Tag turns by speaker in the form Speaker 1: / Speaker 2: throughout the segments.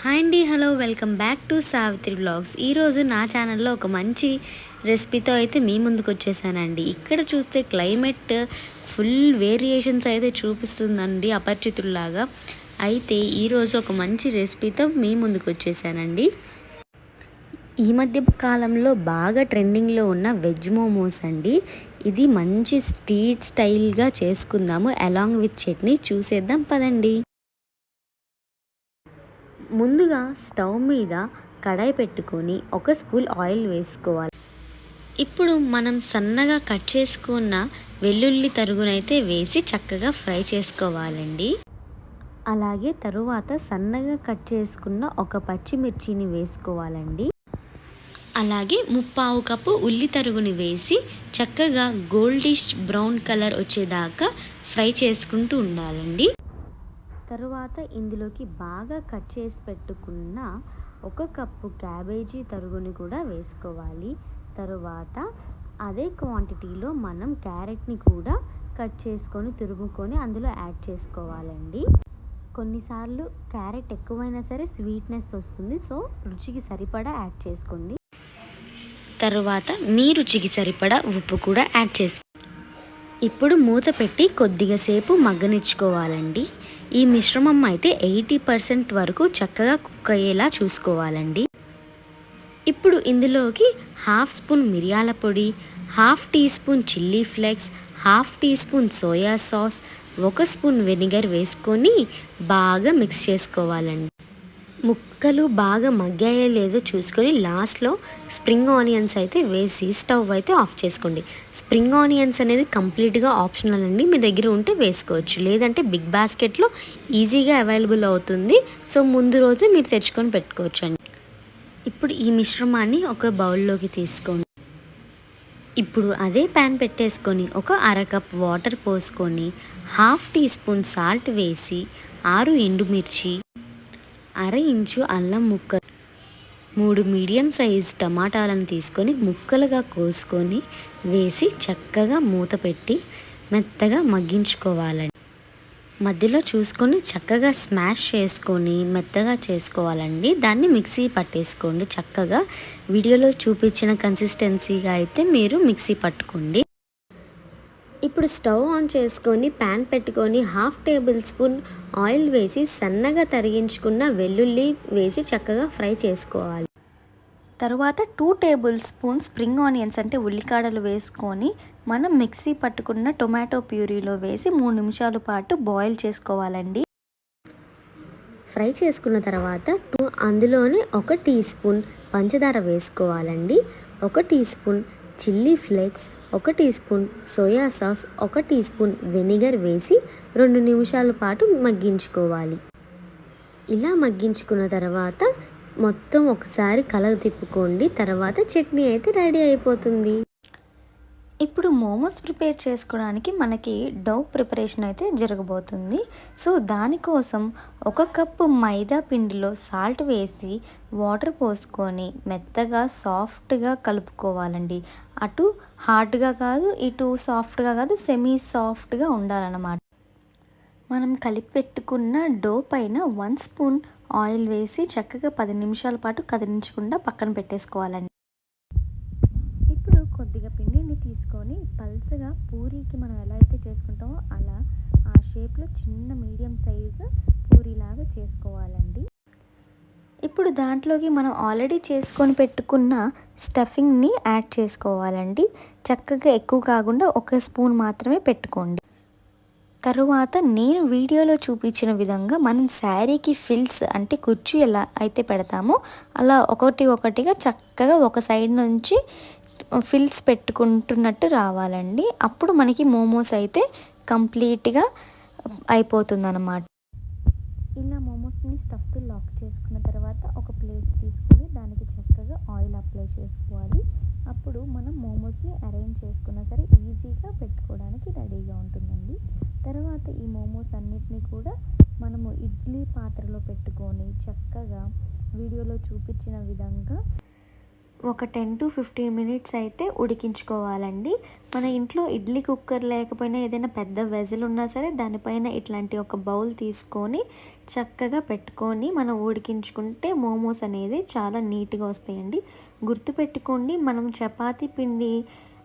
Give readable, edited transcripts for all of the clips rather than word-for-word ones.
Speaker 1: Hi అండి, hello, welcome back to Savitri blogs. ఈరోజు నా ఛానల్లో ఒక మంచి రెసిపీతో అయితే మీ ముందుకు వచ్చేసానండి. ఇక్కడ చూస్తే క్లైమేట్ ఫుల్ వేరియేషన్స్ అయితే చూపిస్తుందండి అపరిచితుల్లాగా. అయితే ఈరోజు ఒక మంచి రెసిపీతో మీ ముందుకు వచ్చేసానండి. ఈ మధ్య కాలంలో బాగా ట్రెండింగ్లో ఉన్న వెజ్ మోమోస్ అండి. ఇది మంచి స్ట్రీట్ స్టైల్గా చేసుకుందాము అలాంగ్ విత్ చట్నీ. చూసేద్దాం పదండి. ముందుగా స్టవ్ మీద కడాయి పెట్టుకొని ఒక స్పూన్ ఆయిల్ వేసుకోవాలి. ఇప్పుడు మనం సన్నగా కట్ చేసుకున్న వెల్లుల్లి తరుగునైతే వేసి చక్కగా ఫ్రై చేసుకోవాలండి. అలాగే తరువాత సన్నగా కట్ చేసుకున్న ఒక పచ్చిమిర్చిని వేసుకోవాలండి. అలాగే 1/4 కప్పు ఉల్లి తరుగుని వేసి చక్కగా గోల్డిష్ బ్రౌన్ కలర్ వచ్చేదాకా ఫ్రై చేసుకుంటూ ఉండాలండి. తరువాత ఇందులోకి బాగా కట్ చేసి పెట్టుకున్న 1 కప్పు క్యాబేజీ తరుగుని కూడా వేసుకోవాలి. తరువాత అదే క్వాంటిటీలో మనం క్యారెట్ని కూడా కట్ చేసుకొని తురుముకొని అందులో యాడ్ చేసుకోవాలండి. కొన్నిసార్లు క్యారెట్ ఎక్కువైనా సరే స్వీట్నెస్ వస్తుంది, సో రుచికి సరిపడా యాడ్ చేసుకోండి. తరువాత మీ రుచికి సరిపడా ఉప్పు కూడా యాడ్ చేసుకోండి. ఇప్పుడు మూత పెట్టి కొద్దిగా సేపు మగ్గనిచ్చుకోవాలండి. ఈ మిశ్రమం అయితే 80% వరకు చక్కగా కుక్ అయ్యేలా చూసుకోవాలండి. ఇప్పుడు ఇందులోకి 1/2 స్పూన్ మిరియాల పొడి, 1/2 teaspoon chilli flakes, 1/2 teaspoon soya sauce, 1 spoon vinegar వేసుకొని బాగా మిక్స్ చేసుకోవాలండి. ముక్కలు బాగా మగ్గాయో లేదో చూసుకొని లాస్ట్లో స్ప్రింగ్ ఆనియన్స్ అయితే వేసి స్టవ్ అయితే ఆఫ్ చేసుకోండి. స్ప్రింగ్ ఆనియన్స్ అనేది కంప్లీట్గా ఆప్షనల్ అండి. మీ దగ్గర ఉంటే వేసుకోవచ్చు, లేదంటే బిగ్ బాస్కెట్లో ఈజీగా అవైలబుల్ అవుతుంది. సో ముందు రోజే మీరు తెచ్చుకొని పెట్టుకోవచ్చు అండి. ఇప్పుడు ఈ మిశ్రమాన్ని ఒక బౌల్లోకి తీసుకోండి. ఇప్పుడు అదే ప్యాన్ పెట్టేసుకొని ఒక 1/2 కప్ వాటర్ పోసుకొని 1/2 టీ స్పూన్ సాల్ట్ వేసి 6 ఎండుమిర్చి, 1/2 ఇంచు అల్లం ముక్క, 3 మీడియం సైజ్ టమాటాలను తీసుకొని ముక్కలుగా కోసుకొని వేసి చక్కగా మూత పెట్టి మెత్తగా మగ్గించుకోవాలండి. మధ్యలో చూసుకొని చక్కగా స్మాష్ చేసుకొని మెత్తగా చేసుకోవాలండి. దాన్ని మిక్సీ పట్టేసుకోండి. చక్కగా వీడియోలో చూపించిన కన్సిస్టెన్సీగా అయితే మీరు మిక్సీ పట్టుకోండి. ఇప్పుడు స్టవ్ ఆన్ చేసుకొని ప్యాన్ పెట్టుకొని 1/2 టేబుల్ స్పూన్ ఆయిల్ వేసి సన్నగా తరిగించుకున్న వెల్లుల్లి వేసి చక్కగా ఫ్రై చేసుకోవాలి. తర్వాత 2 టేబుల్ స్పూన్ స్ప్రింగ్ ఆనియన్స్ అంటే ఉల్లికాడలు వేసుకొని మనం మిక్సీ పట్టుకున్న టొమాటో ప్యూరీలో వేసి 3 నిమిషాల పాటు బాయిల్ చేసుకోవాలండి. ఫ్రై చేసుకున్న తర్వాత అందులోనే 1 టీ స్పూన్ పంచదార వేసుకోవాలండి. 1 teaspoon chilli flakes, 1 teaspoon soya sauce, 1 teaspoon vinegar వేసి 2 నిమిషాల పాటు మగ్గించుకోవాలి. ఇలా మగ్గించుకున్న తర్వాత మొత్తం ఒకసారి కలగ తిప్పుకోండి. తర్వాత చట్నీ అయితే రెడీ అయిపోతుంది. ఇప్పుడు మోమోస్ ప్రిపేర్ చేసుకోవడానికి మనకి డౌ ప్రిపరేషన్ అయితే జరగబోతుంది. సో దానికోసం 1 కప్పు మైదా పిండిలో సాల్ట్ వేసి వాటర్ పోసుకొని మెత్తగా సాఫ్ట్గా కలుపుకోవాలండి. అటు హార్డ్గా కాదు, ఇటు సాఫ్ట్గా కాదు, సెమీ సాఫ్ట్గా ఉండాలన్నమాట. మనం కలిపి పెట్టుకున్న డో పైన 1 స్పూన్ ఆయిల్ వేసి చక్కగా 10 నిమిషాల పాటు కదిలించకుండా పక్కన పెట్టేసుకోవాలండి. ఇప్పుడు కొద్దిగా పిండిని తీసుకొని పల్చగా పూరీకి మనం ఎలా అయితే చేసుకుంటామో అలా ఆ షేప్లో చిన్న మీడియం సైజు పూరీలాగా చేసుకోవాలండి. ఇప్పుడు దాంట్లోకి మనం ఆల్రెడీ చేసుకొని పెట్టుకున్న స్టఫింగ్ని యాడ్ చేసుకోవాలండి. చక్కగా ఎక్కువ కాకుండా 1 స్పూన్ మాత్రమే పెట్టుకోండి. తరువాత నేను వీడియోలో చూపించిన విధంగా మనం శారీకి ఫిల్స్ అంటే కుర్చీ ఎలా అయితే పెడతామో అలా ఒకటిగా చక్కగా ఒక సైడ్ నుంచి ఫిల్స్ పెట్టుకుంటున్నట్టు రావాలండి. అప్పుడు మనకి మోమోస్ అయితే కంప్లీట్గా అయిపోతుందన్నమాట. ఇలా మోమోస్ని స్టఫ్తో లాక్ చేసుకున్న తర్వాత ఒక ప్లేట్ తీసుకొని దానికి చక్కగా ఆయిల్ అప్లై చేసుకోవాలి. అప్పుడు మనం మోమోస్ని అరేంజ్ చేసుకున్నా సరే ఈజీగా పెట్టుకోవడానికి రెడీగా ఉంటుందండి. తర్వాత ఈ మోమోస్ అన్నిటినీ కూడా మనము ఇడ్లీ పాత్రలో పెట్టుకొని చక్కగా వీడియోలో చూపించిన విధంగా
Speaker 2: ఒక 10 to 15 మినిట్స్ అయితే ఉడికించుకోవాలండి. మన ఇంట్లో ఇడ్లీ కుక్కర్ లేకపోయినా ఏదైనా పెద్ద వెజల్ ఉన్నా సరే దానిపైన ఇట్లాంటి ఒక బౌల్ తీసుకొని చక్కగా పెట్టుకొని మనం ఉడికించుకుంటే మోమోస్ అనేది చాలా నీట్గా వస్తాయండి. గుర్తుపెట్టుకోండి, మనం చపాతీ పిండి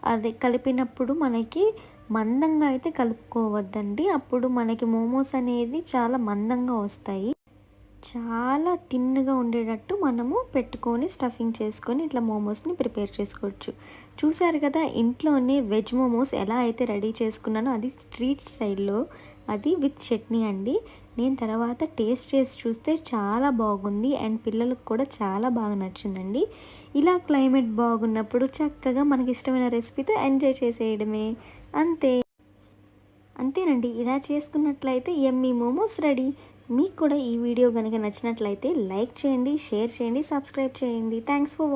Speaker 2: అది కలిపినప్పుడు మనకి మందంగా అయితే కలుపుకోవద్దండి. అప్పుడు మనకి మోమోస్ అనేది చాలా మందంగా వస్తాయి. చాలా థిన్‌గా ఉండేటట్టు మనము పెట్టుకొని స్టఫింగ్ చేసుకొని ఇట్లా మోమోస్‌ని ప్రిపేర్ చేసుకోవచ్చు. చూసారు కదా, ఇంట్లోనే వెజ్ మోమోస్ ఎలా అయితే రెడీ చేసుకున్నానో అది స్ట్రీట్ స్టైల్‌లో, అది విత్ చట్నీ అండి. నేను తర్వాత టేస్ట్ చేసి చూస్తే చాలా బాగుంది అండ్ పిల్లలకు కూడా చాలా బాగా నచ్చిందండి. ఇలా క్లైమేట్ బాగున్నప్పుడు చక్కగా మనకి ఇష్టమైన రెసిపీతో ఎంజాయ్ చేసేయడమే. అంతే. అంతేనండి. ఇలా చేసుకున్నట్లయితే యమ్మీ మోమోస్ రెడీ. మీకు కూడా ఈ వీడియో గనుక నచ్చినట్లయితే లైక్ చేయండి, షేర్ చేయండి, సబ్స్క్రైబ్ చేయండి. Thanks for